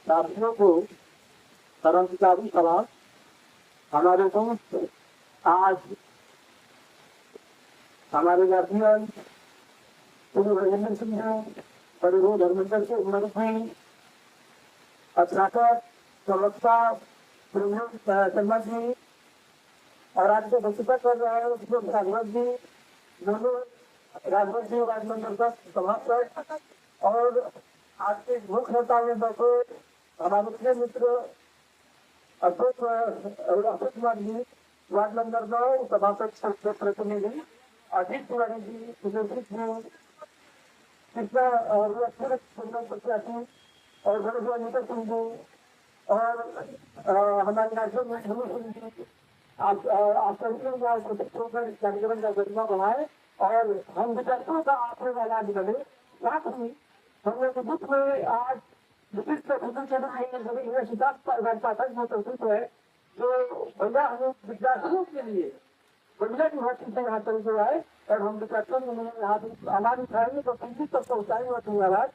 साथियों को कर्मचारी सलाह हमारे दोस्त आज हमारे अध्ययन श्री राजेंद्र सिंह परिवहन धर्मेंद्र के उम्र हैं स्नातक प्रवक्ता शर्मा जी और आज जो वक्तव्य कर रहे हैं उसमें राघवत जी दोनों राघवत जी राजमंडल का सभासद और आज के मुख्य नेताओं में बैठे हमारे प्रिय मित्र अशोक कुमार जी वार्ड नंबर 9 सभासद के प्रतिनिधि अजीत तिवारी जी सुदर्शित जी कृष्णा और प्रत्याशी और गणेश सिंह जी और हमारे राज्य में सिंह जी आप कार्यक्रम का गरिमा बढ़ाए और हम विचारों का आपने वाला बने साथ ही हम लोग के बीच में आज विशिष्ट सिद्धार्थ पाठक जो प्रस्तुत है जो भैया हम विद्यार्थियों के लिए बढ़िया की भर्ती से यहाँ तक जो है और हम विद्यार्थियों में आवाज उठाएंगे तो पीढ़ी तक पहुँचाएंगे अपनी आवाज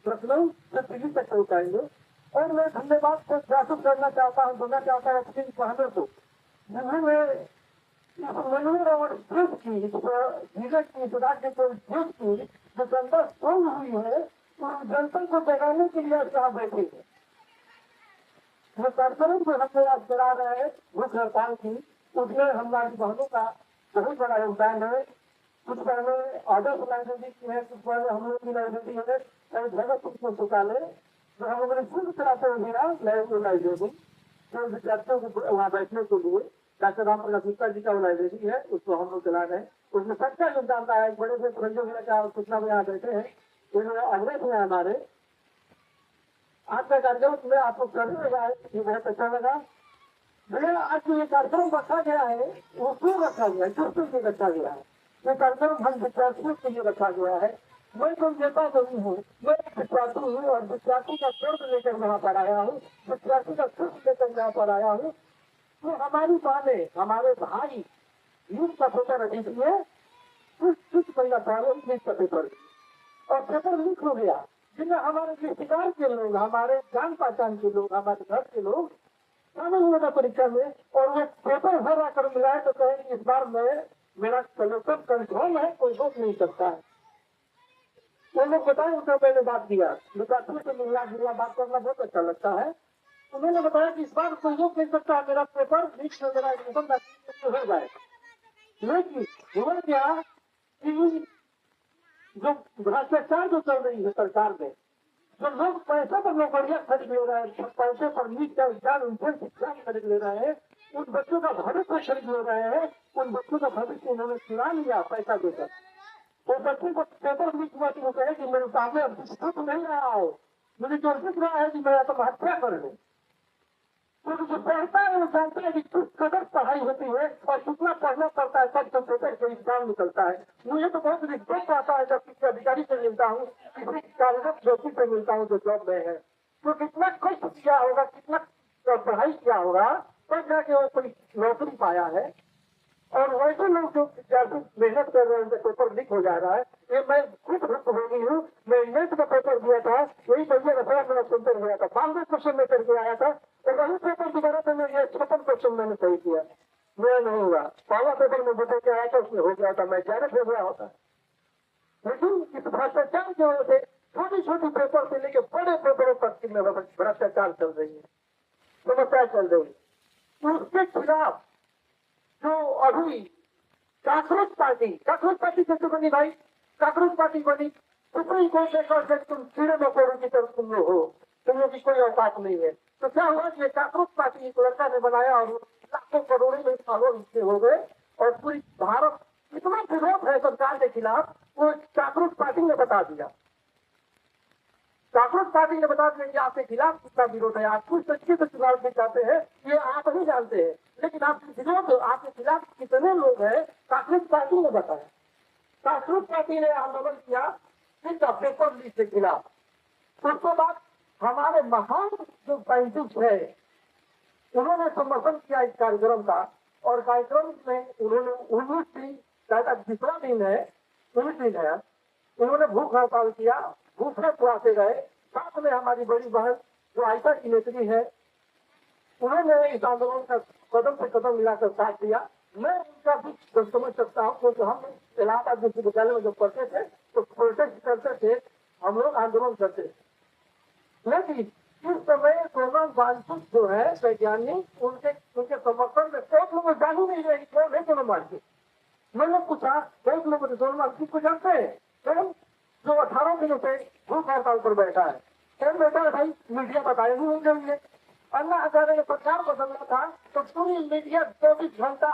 लखनऊ से पीढ़ी तक पहुँचाएंगे और मैं धन्यवाद को प्रस्तुत करना चाहता हूँ देना चाहता हूँ अपनी बहनों को जिन्होंने मनोर और देश की जीवन की राज्य को देश की जो जनता सोच हुई है जनता को जगाने के लिए यहाँ बैठे हैं जो कार्यक्रम जो हम आज चला रहे हैं मुख्य हड़ताल की उसमें हमारी बहनों का बहुत बड़ा योगदान है कुछ पहले ऑर्डर लाइब्रेरी की है कुछ पहले हम लोग की लाइब्रेरी है जगह कुछ पुस्तकालय जो हम लोगों ने शुरू चलाते हुए लाइब्रेरी जो विद्यार्थियों को वहाँ बैठने के लिए डॉक्टर राम प्रकाश गुप्ता जी का लाइब्रेरी है उसको हम लोग चला रहे हैं उसमें सबका योगदान रहा है बड़े से रंजन का सूचना में यहाँ बैठे हैं अग्रज है हमारे आज का कार्यक्रम में आपको करने लगा है ये बहुत अच्छा लगा भैया आज जो ये कार्यक्रम रखा गया है वो क्यों रखा गया है किसके लिए रखा गया है ये कार्यक्रम हम विद्यार्थियों के लिए रखा गया है मैं कोई नेता नहीं हूँ मैं विद्यार्थी हूँ और विद्यार्थी का दर्द लेकर यहाँ पर आया हूँ विद्यार्थी का सुख लेकर यहाँ पर आया हूँ तो हमारी माँ ने हमारे भाई यूथ का पेपर अधिक है कुछ महीना पहले यूथ का पेपर और पेपर लीक हो गया जिनमें हमारे रिश्तेदार के लोग हमारे जान पहचान के लोग हमारे घर के लोग शामिल हुए था परीक्षा में और वो पेपर भर आकर मिलाए तो कहे इस बार मैं मेरा सॉल्यूशन कंफर्म है कोई रोक नहीं सकता है वो लोग बताए उनको मैंने बात किया विद्यार्थियों से मिलना जुलना बात करना बहुत अच्छा लगता है उन्होंने बताया कि इस बार कोई रोक नहीं सकता मेरा पेपर लीक से मेरा एडमिशन हो जाए लेकिन हुआ क्या कि जो भ्रष्टाचार जो चल रही है सरकार में जो लोग पैसे पर नौकरियां खरीद ले रहे हैं पैसे पर नीट का एग्जाम इंट्रेंस एग्जाम खरीद ले रहे हैं उन बच्चों का भविष्य खरीद ले रहे हैं उन बच्चों का भविष्य उन्होंने चुरा लिया पैसा देकर वो बच्चों को पेपर लीक हुआ तो वो कहे कि मेरे सामने अब कुछ नहीं रहा हो मुझे जो दिख रहा है कि मैं आत्महत्या कर लूँ क्योंकि जो पढ़ता है वो जानते हैं कि किस कदर पढ़ाई होती है और कितना पढ़ना पड़ता है तब कंप्यूटर से एग्जाम निकलता है मुझे तो बहुत रिस्पेक्ट आता है जब किसी अधिकारी से मिलता हूँ किसी कार्यरत व्यक्ति से मिलता हूँ जो जॉब में है तो कितना कष्ट किया होगा कितना पढ़ाई किया होगा तब जाके वो कोई नौकरी पाया है और वैसे लोग जो विद्यार्थी मेहनत कर रहे हैं उनका पेपर लीक हो जा रहा है ये मैं खुद भुक्त हो गई हूँ मैं नेट का पेपर दिया था यही बढ़िया रफा मेरा सेंटर हुआ था 92 क्वेश्चन में करके आया था और वही पेपर दोबारा से मैं 56 क्वेश्चन मैंने सही किया मेरा नहीं हुआ पहला पेपर में बता के आया था उसमें हो गया था मैं ज्यादा हो गया होता लेकिन इस भ्रष्टाचार की वजह से छोटी छोटी पेपर से लेकर बड़े पेपरों तक में भ्रष्टाचार चल रही है समस्या चल रही है उसके खिलाफ जो अभी कांग्रेस पार्टी कैसे बनी भाई कांग्रेस पार्टी बनी सुप्रीम कोर्ट ने कहा तुम कीड़े मकोड़ों की तरफ तुम लोग हो तुम लोग की कोई औकात नहीं है तो क्या हुआ कि कांग्रेस पार्टी एक लड़का ने बनाया और लाखों करोड़ों में फॉलोअर उसके हो गए और पूरी भारत इतना विरोध है सरकार के खिलाफ वो कांग्रेस पार्टी ने बता दिया कांग्रेस पार्टी ने बता दिया कि आपके खिलाफ कितना विरोध है आप कुछ तरीके से चुनाव भी चाहते हैं ये आप ही जानते हैं लेकिन आपके विरोध आपके खिलाफ कितने लोग हैं कांग्रेस पार्टी ने बताया कांग्रेस पार्टी ने आंदोलन किया इनका पेपर लीक के खिलाफ उसके बाद हमारे महान जो साइंटिस्ट है उन्होंने समर्थन किया इस कार्यक्रम का और कार्यक्रम में उन्होंने 19 दिन शायद दूसरा दिन है 19 दिन है उन्होंने भूख हड़ताल किया, भूखे प्यासे गए। साथ में हमारी बड़ी बहन जो आयता की नेत्री है, उन्होंने इस आंदोलन का कदम से कदम मिलाकर साथ दिया। मैं उनका भी समझ सकता हूँ, क्योंकि हम इलाहाबाद विश्वविद्यालय में जब पढ़ते थे तो प्रोटेस्ट करते थे, हम लोग आंदोलन करते थे। लेकिन इस समय सोनम वांगचुक जो है वैज्ञानिक, उनके समर्थन में बहुत लोग जान ही नहीं रहे कौन है सोनम वांगचुक। मैंने पूछा, बहुत लोग सोनम वांगचुक को जानते हैं कौन, जो 18 दिनों से भूख हड़ताल पर बैठा है। कौन बैठा है भाई? मीडिया बताया नहीं होंगे। अन्ना हजारे ने प्रचार बदलना था तो पूरी मीडिया 24 घंटा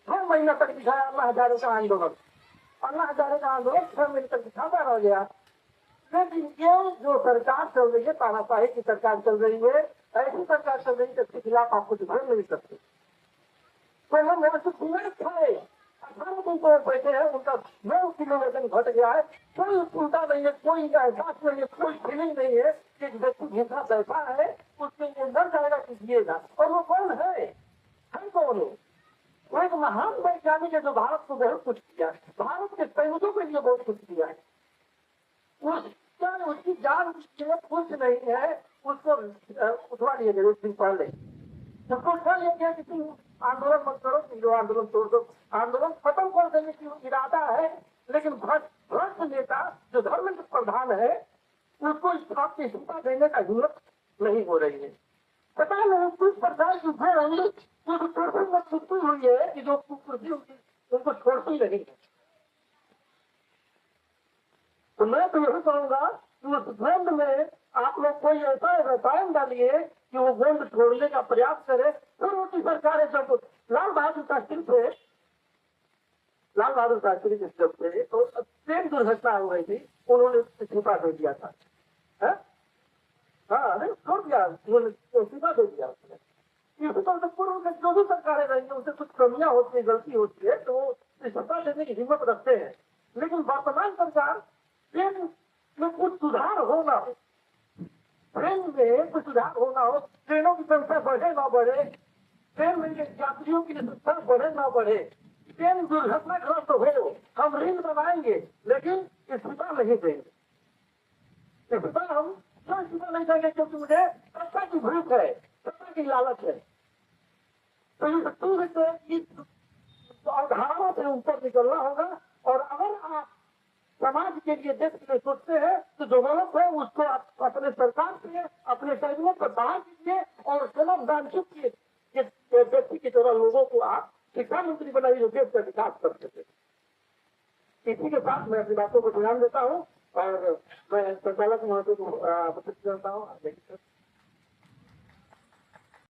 2 महीना तक दिखाया अन्ना हजारे का आंदोलन। अन्ना हजारे का आंदोलन 6 महीने तक दिखाता रह गया। लेकिन ये जो सरकार चल रही है, तानाशाही की सरकार चल रही है, ऐसी सरकार चल रही है जिसके खिलाफ आप कुछ बोल नहीं सकते। तो हम पीड़ित थे, 18 दिन को बैठे हैं, उनका 9 किलो वजन घट गया है, कोई चिंता नहीं है, कोई एहसास नहीं है, कोई फीलिंग नहीं है कि व्यक्ति जितना बैठा है उसमें ये डर जाएगा कि जिएगा। और वो कौन है? हम कौन है? वो एक महान वैज्ञानिक है जो भारत को बहुत कुछ किया है, भारत के सैनिकों के लिए बहुत कुछ किया है। उसकी जान कुछ नहीं है, उसको उठवा लिया गया 1 दिन पहले। उसको उठवा लिया गया कि तुम आंदोलन मत करो, जो आंदोलन तोड़ दो, आंदोलन खत्म कर देने की इरादा है। लेकिन भ्रष्ट नेता जो धर्मेंद्र प्रधान है, उसको इस बात की इस्तीफा देने का हिम्मत नहीं हो रही है। पता नहीं किस प्रकार की छुट्टी हुई है कि जो कुर्सी उनको छोड़ती नहीं है। तो मैं तो यही कहूंगा कि उस गोंद में आप लोग कोई ऐसा रसायन डालिए कि वो गोंद छोड़ने का प्रयास करे। फिर उनकी सरकारें सब लाल बहादुर शास्त्री थे, लाल बहादुर शास्त्री जब थे तो ट्रेन दुर्घटना हो गई थी, उन्होंने इस्तीफा दे दिया था। हाँ, नहीं छोड़ दिया, उन्होंने इस्तीफा दे दिया उसने। इसी तरह से पूर्व में जो भी सरकारें रहेंगी उनसे कुछ कमियां होती है, गलती होती है, तो वो इस्तीफा देने की हिम्मत रखते हैं। लेकिन वर्तमान सरकार ट्रेन में कुछ सुधार होना हो, ट्रेन में कुछ सुधार होना हो, ट्रेनों की संख्या बढ़े ना बढ़े, ट्रेन में यात्रियों की संख्या बढ़े ना बढ़े, ट्रेन दुर्घटनाग्रस्त हो, हम रेल बनाएंगे लेकिन इस्तीफा नहीं देंगे। इस्तीफा हम क्यों इस्तीफा नहीं देंगे? क्योंकि मुझे सत्ता की भूख है, सत्ता की लालच है। तो इस अवधारणा से ऊपर निकलना होगा। और अगर आप समाज के लिए, देश के लिए सोचते हैं तो जो गलत है उसको आप अपने सरकार से, अपने सैनिकों पर बढ़ा दीजिए और सोनम वांगचुक के व्यक्ति की तरह लोगों को आप शिक्षा मंत्री बनाइए जो देश का विकास कर सके। इसी के साथ मैं अपनी बातों को ध्यान देता हूँ और मैं संचालक महत्व को करता हूँ।